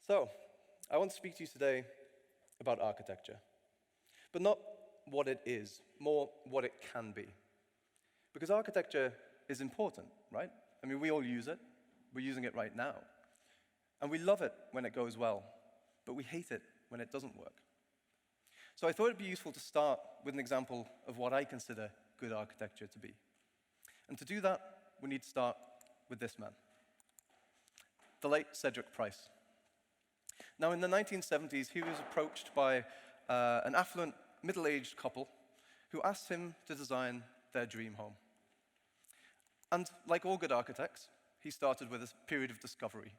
So, I want to speak to you today about architecture, but not what it is, more what it can be. Because architecture is important, right? I mean, we all use it. We're using it right now. And we love it when it goes well, but we hate it when it doesn't work. So I thought it'd be useful to start with an example of what I consider good architecture to be. And to do that, we need to start with this man, the late Cedric Price. Now, in the 1970s, he was approached by an affluent, middle-aged couple who asked him to design their dream home. And like all good architects, he started with a period of discovery,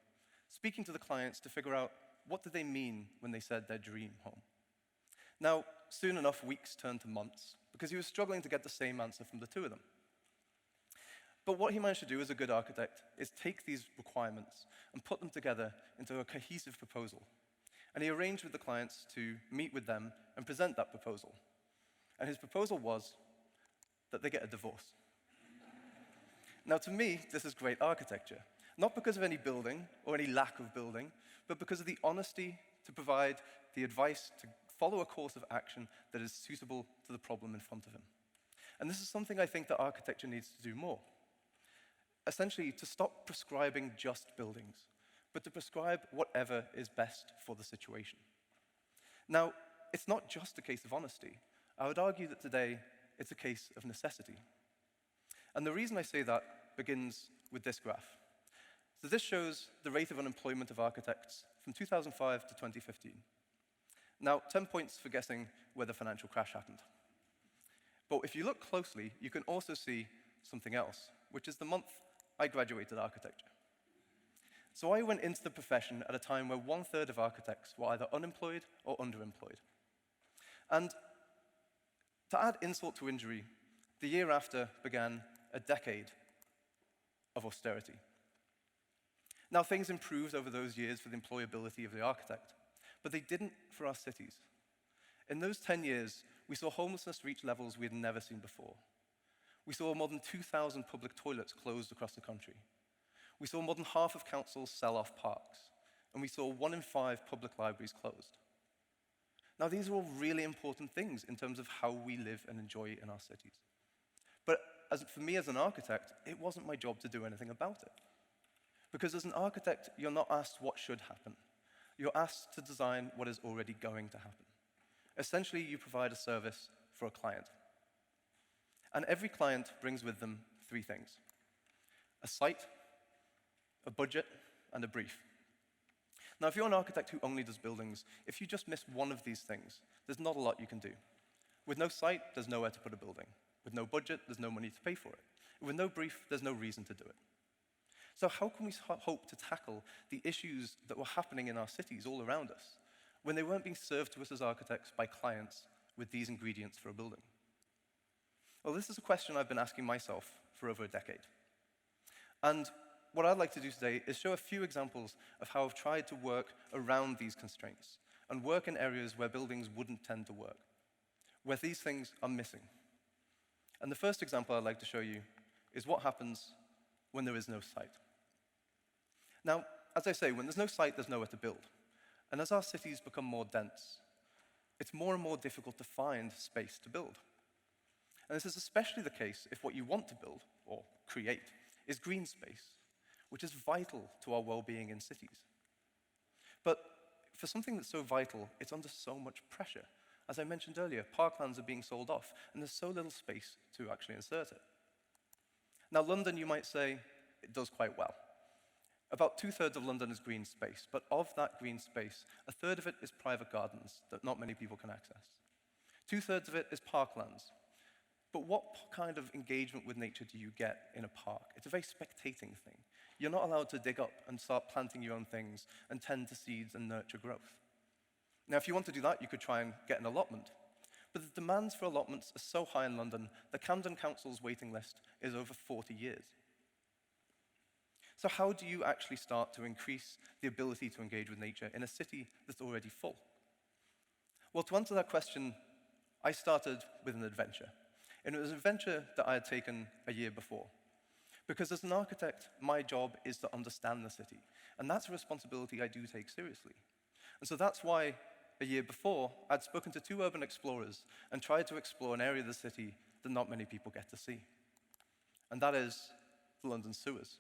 speaking to the clients to figure out what did they mean when they said their dream home. Now, soon enough, weeks turned to months, because he was struggling to get the same answer from the two of them. But what he managed to do as a good architect is take these requirements and put them together into a cohesive proposal. And he arranged with the clients to meet with them and present that proposal. And his proposal was that they get a divorce. Now, to me, this is great architecture. Not because of any building or any lack of building, but because of the honesty to provide the advice to follow a course of action that is suitable to the problem in front of him. And this is something I think that architecture needs to do more. Essentially, to stop prescribing just buildings, but to prescribe whatever is best for the situation. Now, it's not just a case of honesty. I would argue that today, it's a case of necessity. And the reason I say that begins with this graph. So this shows the rate of unemployment of architects from 2005 to 2015. Now, 10 points for guessing where the financial crash happened. But if you look closely, you can also see something else, which is the month I graduated architecture. So I went into the profession at a time where 1/3 of architects were either unemployed or underemployed. And to add insult to injury, the year after began a decade of austerity. Now, things improved over those years for the employability of the architect, but they didn't for our cities. In those 10 years, we saw homelessness reach levels we had never seen before. We saw more than 2,000 public toilets closed across the country. We saw more than half of councils sell off parks, and we saw 1 in 5 public libraries closed. Now, these are all really important things in terms of how we live and enjoy in our cities. But for me as an architect, it wasn't my job to do anything about it. Because as an architect, you're not asked what should happen. You're asked to design what is already going to happen. Essentially, you provide a service for a client. And every client brings with them 3 things: a site, a budget, and a brief. Now, if you're an architect who only does buildings, if you just miss one of these things, there's not a lot you can do. With no site, there's nowhere to put a building. With no budget, there's no money to pay for it. With no brief, there's no reason to do it. So how can we hope to tackle the issues that were happening in our cities all around us when they weren't being served to us as architects by clients with these ingredients for a building? Well, this is a question I've been asking myself for over a decade. And what I'd like to do today is show a few examples of how I've tried to work around these constraints and work in areas where buildings wouldn't tend to work, where these things are missing. And the first example I'd like to show you is what happens when there is no site. Now, as I say, when there's no site, there's nowhere to build. And as our cities become more dense, it's more and more difficult to find space to build. And this is especially the case if what you want to build, or create, is green space, which is vital to our well-being in cities. But for something that's so vital, it's under so much pressure. As I mentioned earlier, parklands are being sold off, and there's so little space to actually insert it. Now, London, you might say, it does quite well. About 2/3 of London is green space, but of that green space, 1/3 of it is private gardens that not many people can access. 2/3 of it is parklands. But what kind of engagement with nature do you get in a park? It's a very spectating thing. You're not allowed to dig up and start planting your own things and tend to seeds and nurture growth. Now, if you want to do that, you could try and get an allotment. But the demands for allotments are so high in London, the Camden Council's waiting list is over 40 years. So how do you actually start to increase the ability to engage with nature in a city that's already full? Well, to answer that question, I started with an adventure. And it was an adventure that I had taken a year before. Because as an architect, my job is to understand the city. And that's a responsibility I do take seriously. And so that's why, a year before, I'd spoken to 2 urban explorers and tried to explore an area of the city that not many people get to see. And that is the London sewers.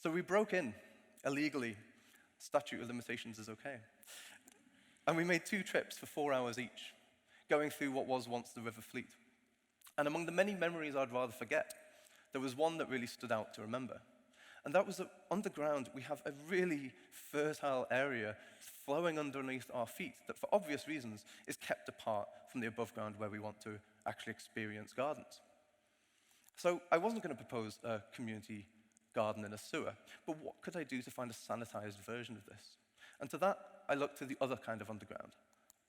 So we broke in illegally. Statute of limitations is okay. And we made 2 trips for 4 hours each, going through what was once the River Fleet. And among the many memories I'd rather forget, there was one that really stood out to remember. And that was that underground, we have a really fertile area flowing underneath our feet that, for obvious reasons, is kept apart from the above ground where we want to actually experience gardens. So I wasn't going to propose a community garden in a sewer, but what could I do to find a sanitized version of this? And to that, I looked to the other kind of underground,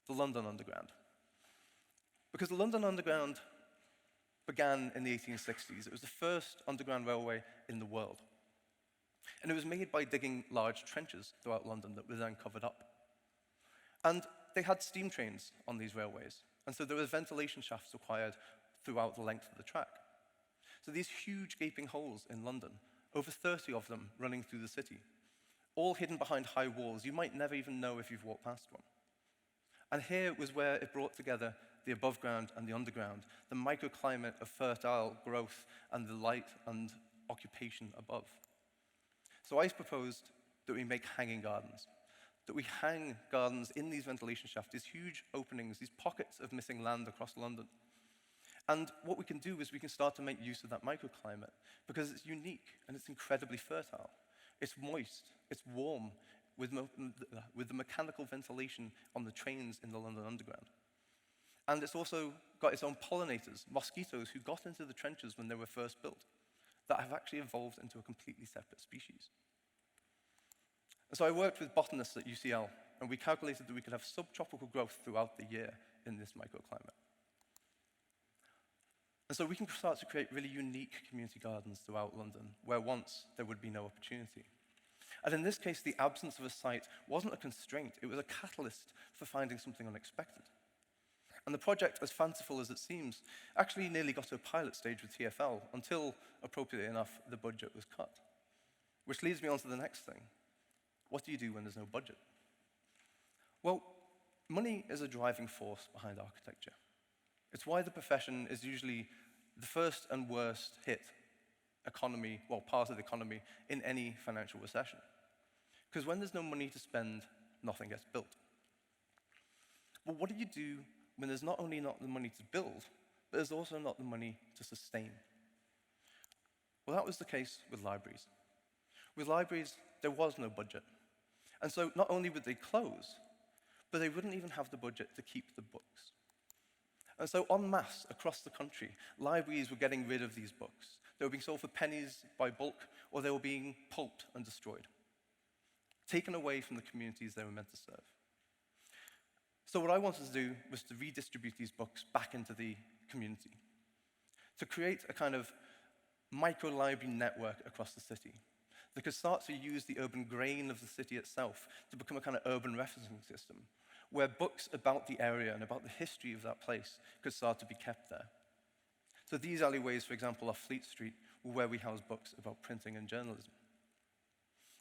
the London Underground. Because the London Underground began in the 1860s. It was the first underground railway in the world. And it was made by digging large trenches throughout London that were then covered up. And they had steam trains on these railways, and so there were ventilation shafts required throughout the length of the track. So these huge gaping holes in London, over 30 of them running through the city, all hidden behind high walls. You might never even know if you've walked past one. And here was where it brought together the above ground and the underground, the microclimate of fertile growth and the light and occupation above. So I proposed that we make hanging gardens, that we hang gardens in these ventilation shafts, these huge openings, these pockets of missing land across London. And what we can do is we can start to make use of that microclimate because it's unique and it's incredibly fertile. It's moist, it's warm, with the mechanical ventilation on the trains in the London Underground. And it's also got its own pollinators, mosquitoes who got into the trenches when they were first built, that have actually evolved into a completely separate species. And so I worked with botanists at UCL, and we calculated that we could have subtropical growth throughout the year in this microclimate. And so we can start to create really unique community gardens throughout London, where once there would be no opportunity. And in this case, the absence of a site wasn't a constraint, it was a catalyst for finding something unexpected. And the project, as fanciful as it seems, actually nearly got to a pilot stage with TfL until, appropriately enough, the budget was cut. Which leads me on to the next thing. What do you do when there's no budget? Well, money is a driving force behind architecture. It's why the profession is usually the first and worst hit economy, well, part of the economy, in any financial recession. Because when there's no money to spend, nothing gets built. But what do you do when there's not only not the money to build, but there's also not the money to sustain? Well, that was the case with libraries. With libraries, there was no budget. And so not only would they close, but they wouldn't even have the budget to keep the books. And so en masse, across the country, libraries were getting rid of these books. They were being sold for pennies by bulk, or they were being pulped and destroyed, taken away from the communities they were meant to serve. So what I wanted to do was to redistribute these books back into the community, to create a kind of micro-library network across the city that could start to use the urban grain of the city itself to become a kind of urban referencing system, where books about the area and about the history of that place could start to be kept there. So these alleyways, for example, off Fleet Street, were where we housed books about printing and journalism.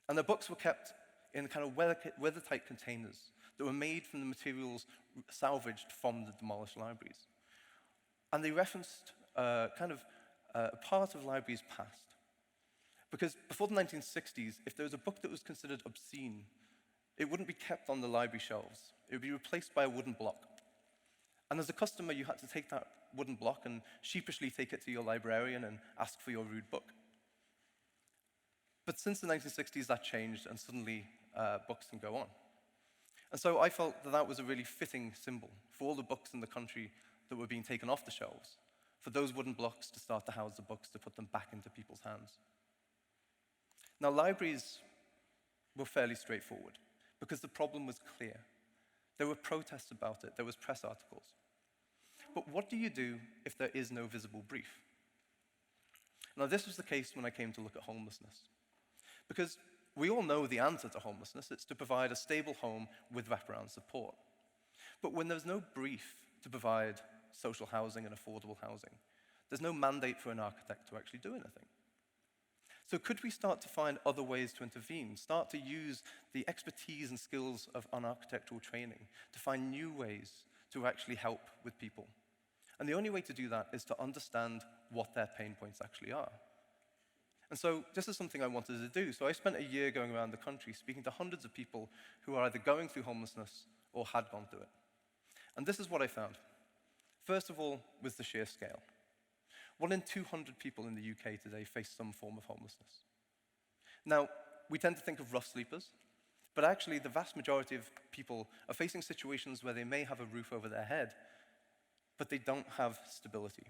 And the books were kept in kind of weather-tight containers that were made from the materials salvaged from the demolished libraries. And they referenced a part of libraries' past. Because before the 1960s, if there was a book that was considered obscene, it wouldn't be kept on the library shelves. It would be replaced by a wooden block. And as a customer, you had to take that wooden block and sheepishly take it to your librarian and ask for your rude book. But since the 1960s, that changed, and suddenly books can go on. And so I felt that that was a really fitting symbol for all the books in the country that were being taken off the shelves, for those wooden blocks to start to house the books, to put them back into people's hands. Now, libraries were fairly straightforward, because the problem was clear. There were protests about it, there was press articles. But what do you do if there is no visible brief? Now, this was the case when I came to look at homelessness. Because we all know the answer to homelessness. It's to provide a stable home with wraparound support. But when there's no brief to provide social housing and affordable housing, there's no mandate for an architect to actually do anything. So could we start to find other ways to intervene, start to use the expertise and skills of an architectural training to find new ways to actually help with people? And the only way to do that is to understand what their pain points actually are. And so this is something I wanted to do. So I spent a year going around the country speaking to hundreds of people who are either going through homelessness or had gone through it. And this is what I found. First of all, was the sheer scale. 1 in 200 people in the UK today face some form of homelessness. Now, we tend to think of rough sleepers, but actually the vast majority of people are facing situations where they may have a roof over their head, but they don't have stability.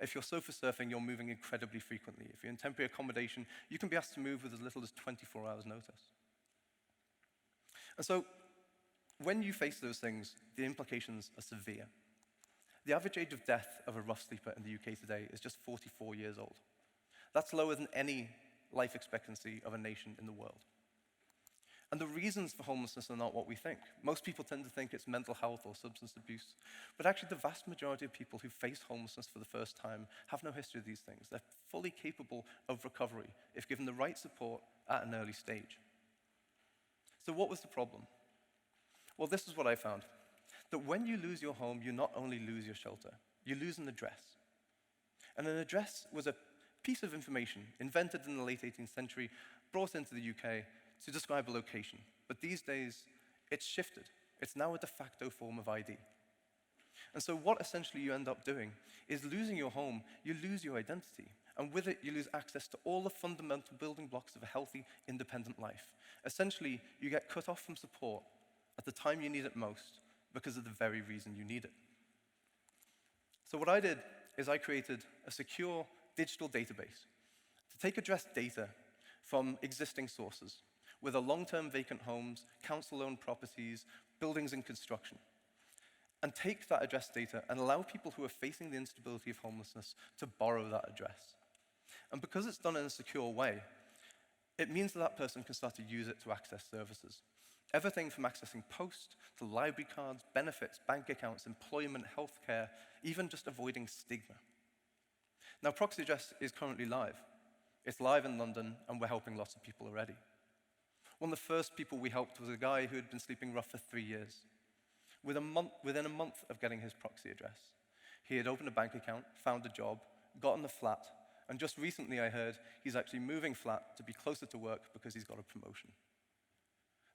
If you're sofa surfing, you're moving incredibly frequently. If you're in temporary accommodation, you can be asked to move with as little as 24 hours notice. And so, when you face those things, the implications are severe. The average age of death of a rough sleeper in the UK today is just 44 years old. That's lower than any life expectancy of a nation in the world. And the reasons for homelessness are not what we think. Most people tend to think it's mental health or substance abuse. But actually, the vast majority of people who face homelessness for the first time have no history of these things. They're fully capable of recovery if given the right support at an early stage. So what was the problem? Well, this is what I found. That when you lose your home, you not only lose your shelter, you lose an address. And an address was a piece of information invented in the late 18th century, brought into the UK to describe a location. But these days, it's shifted. It's now a de facto form of ID. And so what essentially you end up doing is losing your home, you lose your identity. And with it, you lose access to all the fundamental building blocks of a healthy, independent life. Essentially, you get cut off from support at the time you need it most, because of the very reason you need it. So what I did is I created a secure digital database to take address data from existing sources, whether long-term vacant homes, council-owned properties, buildings in construction, and take that address data and allow people who are facing the instability of homelessness to borrow that address. And because it's done in a secure way, it means that that person can start to use it to access services. Everything from accessing post to library cards, benefits, bank accounts, employment, healthcare, even just avoiding stigma. Now, Proxy Address is currently live. It's live in London, and we're helping lots of people already. One of the first people we helped was a guy who had been sleeping rough for 3 years. Within a month of getting his Proxy Address, he had opened a bank account, found a job, gotten a flat, and just recently I heard he's actually moving flat to be closer to work because he's got a promotion.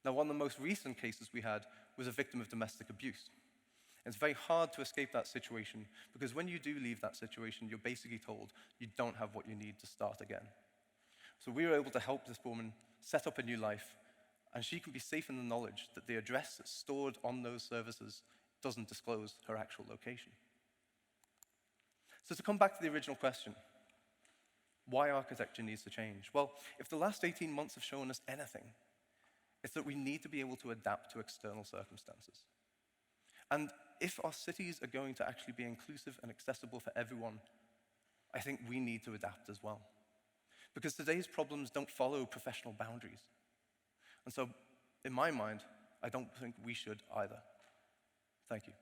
Now, one of the most recent cases we had was a victim of domestic abuse. It's very hard to escape that situation because when you do leave that situation, you're basically told you don't have what you need to start again. So we were able to help this woman set up a new life, and she can be safe in the knowledge that the address that's stored on those services doesn't disclose her actual location. So to come back to the original question, why architecture needs to change? Well, if the last 18 months have shown us anything, it's that we need to be able to adapt to external circumstances. And if our cities are going to actually be inclusive and accessible for everyone, I think we need to adapt as well. Because today's problems don't follow professional boundaries. And so, in my mind, I don't think we should either. Thank you.